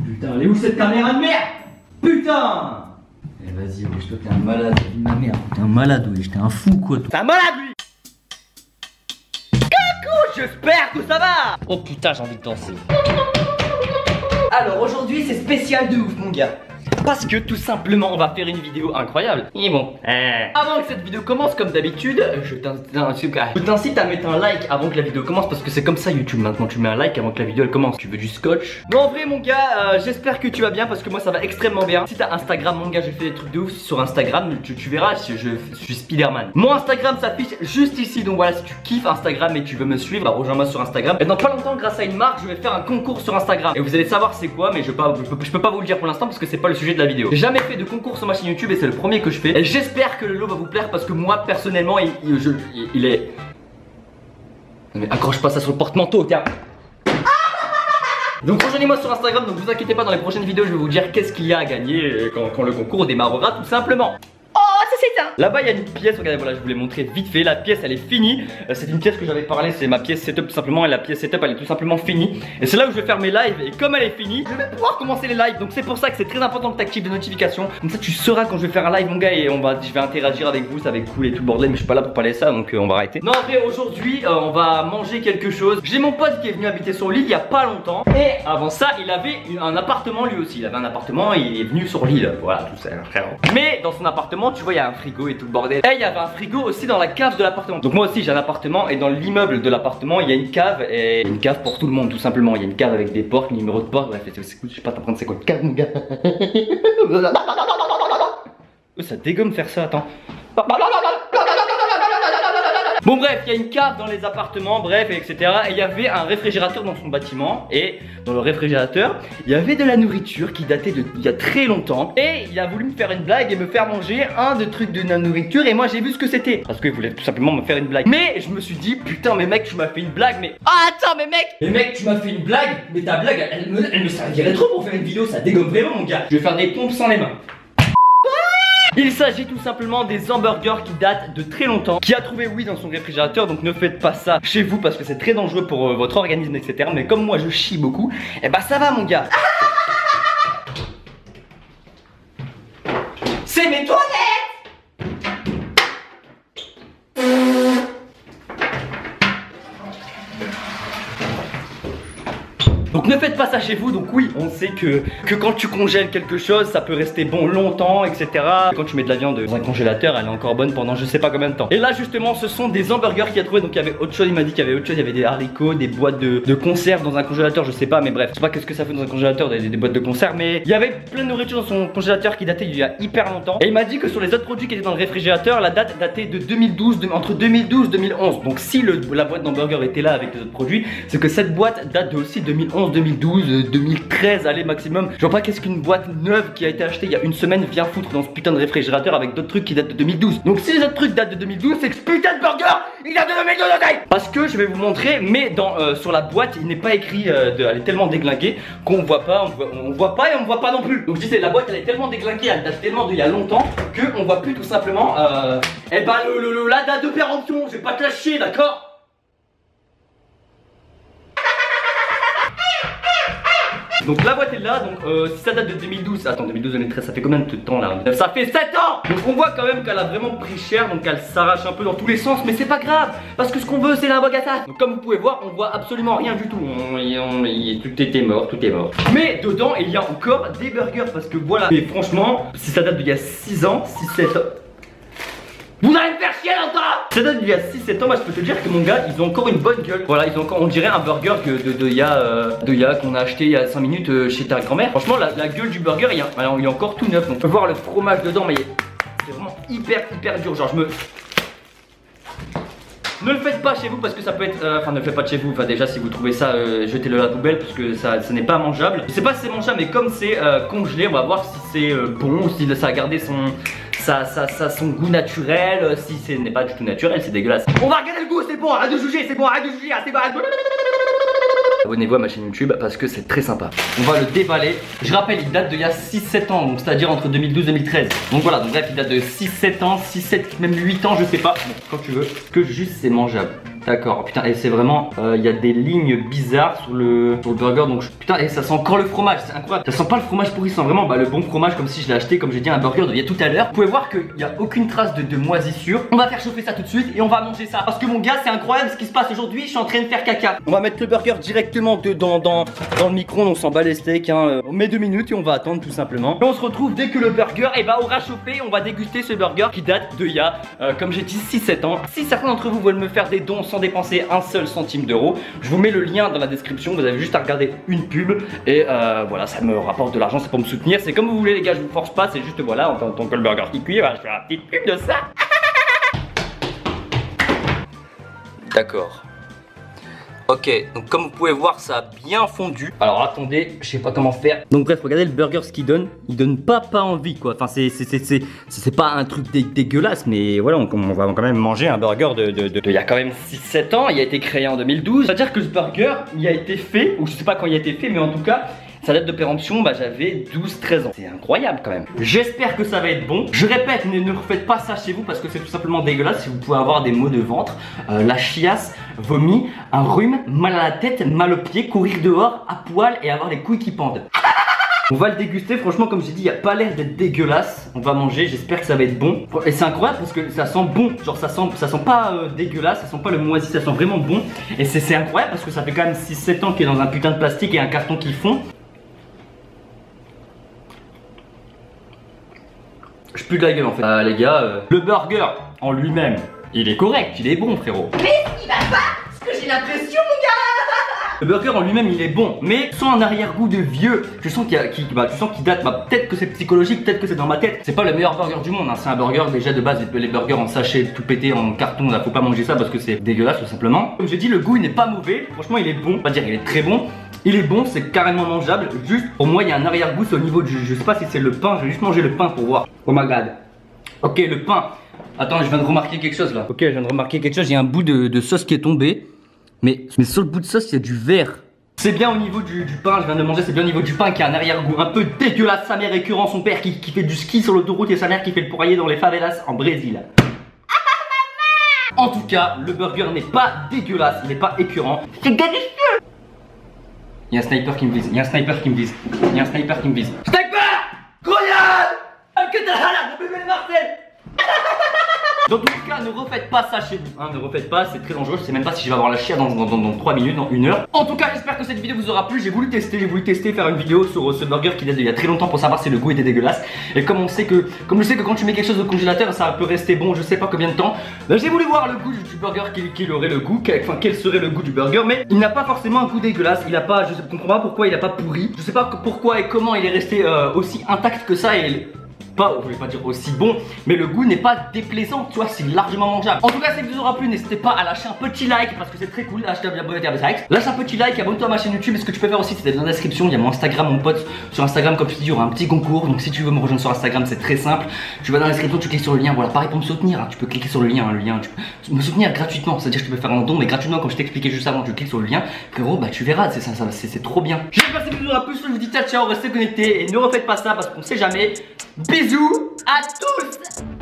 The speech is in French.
Putain, elle est où cette caméra de merde? Putain! Eh vas-y, wesh, toi t'es un malade, vie de ma mère. T'es un malade, wesh, t'es un fou quoi. T'es un malade lui! Coucou, j'espère que ça va! Oh putain, j'ai envie de danser. Alors aujourd'hui, c'est spécial de ouf, mon gars. Parce que tout simplement on va faire une vidéo incroyable. Et bon, avant que cette vidéo commence, comme d'habitude, je t'incite à mettre un like avant que la vidéo commence. Parce que c'est comme ça YouTube maintenant, tu mets un like avant que la vidéo elle commence. Tu veux du scotch? Non, en vrai mon gars, j'espère que tu vas bien. Parce que moi ça va extrêmement bien. Si t'as Instagram mon gars, je fais des trucs de ouf sur Instagram. Tu verras, je suis Spiderman. Mon Instagram s'affiche juste ici. Donc voilà, si tu kiffes Instagram et tu veux me suivre, bah, rejoins-moi sur Instagram. Et dans pas longtemps, grâce à une marque, je vais faire un concours sur Instagram. Et vous allez savoir c'est quoi, mais je peux pas vous le dire pour l'instant parce que c'est pas le sujet de la vidéo. J'ai jamais fait de concours sur ma chaîne YouTube et c'est le premier que je fais. Et j'espère que le lot va vous plaire parce que moi personnellement il est... Mais accroche pas ça sur le porte-manteau, tiens. Donc rejoignez-moi sur Instagram, donc vous inquiétez pas, dans les prochaines vidéos je vais vous dire qu'est-ce qu'il y a à gagner quand le concours démarrera tout simplement. Là-bas il y a une pièce, regardez, voilà, je vous l'ai montré vite fait. La pièce elle est finie, c'est une pièce que j'avais parlé, c'est ma pièce setup tout simplement. Et la pièce setup elle est tout simplement finie. Et c'est là où je vais faire mes lives. Et comme elle est finie, je vais pouvoir commencer les lives. Donc c'est pour ça que c'est très important que tu actives les notifications. Comme ça tu sauras quand je vais faire un live mon gars. Et je vais interagir avec vous, ça va être cool et tout le bordel. Mais je suis pas là pour parler de ça, donc on va arrêter. Non, en vrai aujourd'hui on va manger quelque chose. J'ai mon pote qui est venu habiter sur l'île il y a pas longtemps. Et avant ça il avait un appartement lui aussi. Il avait un appartement et il est venu sur l'île. Voilà, tout ça frère. Mais dans son appartement tu vois il y a un frigo et tout le bordel. Et il y avait un frigo aussi dans la cave de l'appartement. Donc moi aussi j'ai un appartement et dans l'immeuble de l'appartement il y a une cave. Et une cave pour tout le monde tout simplement. Il y a une cave avec des portes, numéro de porte. Bref, je sais pas t'apprendre c'est quoi une cave mon gars. Ça dégomme faire ça, attends. Bon bref, il y a une cave dans les appartements, bref, etc. Et il y avait un réfrigérateur dans son bâtiment. Et dans le réfrigérateur, il y avait de la nourriture qui datait d'il y a très longtemps. Et il a voulu me faire une blague et me faire manger un de trucs de la nourriture. Et moi j'ai vu ce que c'était. Parce qu'il voulait tout simplement me faire une blague. Mais je me suis dit, putain mais mec tu m'as fait une blague. Mais ah attends mais mec. Mais mec tu m'as fait une blague. Mais ta blague elle me servirait trop pour faire une vidéo. Ça dégomme vraiment mon gars. Je vais faire des pompes sans les mains. Il s'agit tout simplement des hamburgers qui datent de très longtemps. Qui a trouvé oui dans son réfrigérateur. Donc ne faites pas ça chez vous parce que c'est très dangereux pour votre organisme etc. Mais comme moi je chie beaucoup, et bah ça va mon gars. C'est mes toilettes. Donc ne faites pas ça chez vous. Donc oui, on sait que quand tu congèles quelque chose, ça peut rester bon longtemps, etc. Quand tu mets de la viande dans un congélateur, elle est encore bonne pendant je sais pas combien de temps. Et là justement, ce sont des hamburgers qu'il a trouvé. Donc il y avait autre chose, il m'a dit qu'il y avait autre chose. Il y avait des haricots, des boîtes de conserve dans un congélateur, je sais pas, mais bref. Je sais pas qu'est-ce que ça fait dans un congélateur, des boîtes de conserve. Mais il y avait plein de nourriture dans son congélateur qui datait il y a hyper longtemps. Et il m'a dit que sur les autres produits qui étaient dans le réfrigérateur, la date datait de 2012, entre 2012 et 2011. Donc si la boîte d'hamburger était là avec les autres produits, c'est que cette boîte date de aussi 2011, 2012, 2013, allez maximum. Je vois pas qu'est-ce qu'une boîte neuve qui a été achetée il y a une semaine vient foutre dans ce putain de réfrigérateur avec d'autres trucs qui datent de 2012. Donc si les autres trucs datent de 2012, c'est que ce putain de burger il date de 2012 de taille. Parce que je vais vous montrer, mais sur la boîte il n'est pas écrit, elle est tellement déglinguée qu'on voit pas, on voit pas et on voit pas non plus. Donc je disais la boîte elle est tellement déglinguée, elle date tellement d'il y a longtemps que on voit plus tout simplement et bah la date de péremption, je vais pas te la chier, d'accord? Donc la boîte est là, donc si ça date de 2012, attends 2012-2013 ça fait combien de temps là? Ça fait 7 ans. Donc on voit quand même qu'elle a vraiment pris cher, donc elle s'arrache un peu dans tous les sens. Mais c'est pas grave, parce que ce qu'on veut c'est la bogata. Donc comme vous pouvez voir, on voit absolument rien du tout. Tout était mort, tout est mort. Mais dedans il y a encore des burgers, parce que voilà. Et franchement, si ça date d'il y a 6 ans, 6-7 ans, vous allez me faire chier là. Ça date d'il y a 6-7 ans, moi je peux te dire que mon gars, ils ont encore une bonne gueule. Voilà, ils ont encore, on dirait un burger de ya qu'on a acheté il y a 5 minutes chez ta grand-mère. Franchement, la gueule du burger, il est encore tout neuf. Donc on peut voir le fromage dedans, mais c'est vraiment hyper dur. Genre ne le faites pas chez vous parce que ça peut être... Enfin ne le faites pas de chez vous, enfin déjà si vous trouvez ça, jetez-le à la poubelle parce que ce n'est pas mangeable. Je sais pas si c'est mangeable mais comme c'est congelé, on va voir si c'est bon ou si ça a gardé son goût naturel. Si ce n'est pas du tout naturel, c'est dégueulasse. On va regarder le goût, c'est bon, arrête de juger, c'est bon, arrête de juger, c'est bon, arrête de... Abonnez-vous à ma chaîne YouTube parce que c'est très sympa. On va le déballer. Je rappelle, il date d'il y a 6-7 ans, donc c'est-à-dire entre 2012 et 2013. Donc voilà, donc bref, il date de 6-7 ans, 6-7, même 8 ans, je sais pas. Bon, quand tu veux. Que juste c'est mangeable. D'accord, putain, et c'est vraiment, il y a des lignes bizarres sur le burger, donc putain, et ça sent encore le fromage, c'est incroyable. Ça sent pas le fromage pourri, ça sent vraiment le bon fromage, comme si je l'ai acheté, comme j'ai dit, un burger il y a tout à l'heure. Vous pouvez voir qu'il n'y a aucune trace de moisissure. On va faire chauffer ça tout de suite et on va manger ça. Parce que mon gars, c'est incroyable ce qui se passe aujourd'hui, je suis en train de faire caca. On va mettre le burger directement dedans, dans le micro-ondes, on s'en bat les steaks, hein. On met 2 minutes et on va attendre tout simplement. Et on se retrouve dès que le burger aura chauffé, on va déguster ce burger qui date de il y a, comme j'ai dit, 6-7 ans. Si certains d'entre vous veulent me faire des dons sans dépenser un seul centime d'euro, je vous mets le lien dans la description, vous avez juste à regarder une pub et voilà, ça me rapporte de l'argent, c'est pour me soutenir, c'est comme vous voulez les gars, je vous force pas, c'est juste voilà, en tant que le burger qui cuit, voilà, je fais une petite pub de ça. D'accord. Ok, donc comme vous pouvez voir, ça a bien fondu. Alors attendez, je sais pas comment faire. Donc bref, regardez le burger ce qu'il donne. Il donne pas envie quoi. Enfin c'est pas un truc dégueulasse, mais voilà, on va quand même manger un burger il y a quand même 6-7 ans. Il a été créé en 2012. C'est-à-dire que ce burger, il a été fait, ou je sais pas quand il a été fait, mais en tout cas, sa date de péremption, bah j'avais 12-13 ans. C'est incroyable quand même. J'espère que ça va être bon. Je répète, ne refaites pas ça chez vous parce que c'est tout simplement dégueulasse. Si vous pouvez avoir des maux de ventre, la chiasse, vomi, un rhume, mal à la tête, mal aux pieds, courir dehors, à poil et avoir les couilles qui pendent. On va le déguster, franchement comme j'ai dit, il n'y a pas l'air d'être dégueulasse. On va manger, j'espère que ça va être bon. Et c'est incroyable parce que ça sent bon, genre ça sent pas dégueulasse, ça sent pas le moisi, ça sent vraiment bon. Et c'est incroyable parce que ça fait quand même 6-7 ans qu'il est dans un putain de plastique et un carton qui fond. Je pue de la gueule en fait. Les gars, le burger en lui-même, il est correct, il est bon frérot. Mais il va pas, parce que j'ai l'impression mon gars. Le burger en lui-même il est bon, mais sans un arrière-goût de vieux. Je sens qu'il date, peut-être que c'est psychologique, peut-être que c'est dans ma tête. C'est pas le meilleur burger du monde, hein. C'est un burger déjà de base, les burgers en sachet tout pété en carton, là faut pas manger ça parce que c'est dégueulasse tout simplement. Comme j'ai dit, le goût il n'est pas mauvais, franchement il est bon, pas dire il est très bon. Il est bon, c'est carrément mangeable. Juste, pour moi, il y a un arrière-goût, c'est au niveau du. Je sais pas si c'est le pain, je vais juste manger le pain pour voir. Oh my god. Ok, le pain. Attends, je viens de remarquer quelque chose là. Ok, je viens de remarquer quelque chose. Il y a un bout de sauce qui est tombé. Mais sur le bout de sauce, il y a du verre. C'est bien au niveau du pain, je viens de manger, c'est bien au niveau du pain qui a un arrière-goût un peu dégueulasse. Sa mère écœurant, son père qui fait du ski sur l'autoroute et sa mère qui fait le poirier dans les favelas en Brésil. En tout cas, le burger n'est pas dégueulasse, il n'est pas écœurant. C'est délicieux. Il y a un sniper qui me vise, il y a un sniper qui me vise, il y a un sniper qui me vise. Sniper! Grenade! Que t'as là, bébé Marcel! Dans tous les cas, ne refaites pas ça chez vous, hein, ne refaites pas, c'est très dangereux, je sais même pas si je vais avoir la chier dans 3 minutes, dans 1 heure. En tout cas, j'espère que cette vidéo vous aura plu, j'ai voulu tester, faire une vidéo sur ce burger qui date d'il y a très longtemps pour savoir si le goût était dégueulasse. Et comme je sais que quand tu mets quelque chose au congélateur, ça peut rester bon, je sais pas combien de temps, ben, j'ai voulu voir le goût du burger, quel aurait le goût, quel serait le goût du burger, mais il n'a pas forcément un goût dégueulasse, il a pas, je comprends pas pourquoi il a pas pourri, je sais pas pourquoi et comment il est resté aussi intact que ça et je vais pas dire aussi bon, mais le goût n'est pas déplaisant, tu vois, c'est largement mangeable. En tout cas, si ça vous aura plu, n'hésitez pas à lâcher un petit like parce que c'est très cool. Lâche un petit like, abonne-toi à ma chaîne YouTube. Et ce que tu peux faire aussi, c'est dans la description, il y a mon Instagram, mon pote. Sur Instagram, comme je te dis, il y aura un petit concours. Donc si tu veux me rejoindre sur Instagram, c'est très simple. Tu vas dans la description, tu cliques sur le lien. Voilà, pareil pour me soutenir, hein. Tu peux cliquer sur le lien, tu peux me soutenir gratuitement. C'est-à-dire que je peux faire un don, mais gratuitement, comme je t'expliquais juste avant, tu cliques sur le lien. Frérot, bah tu verras, c'est trop bien. J'espère que cette vidéo vous aura plu. Je vous dis ciao, ciao, restez connectés et ne refaites pas ça parce qu'on sait jamais. Bisous à tous!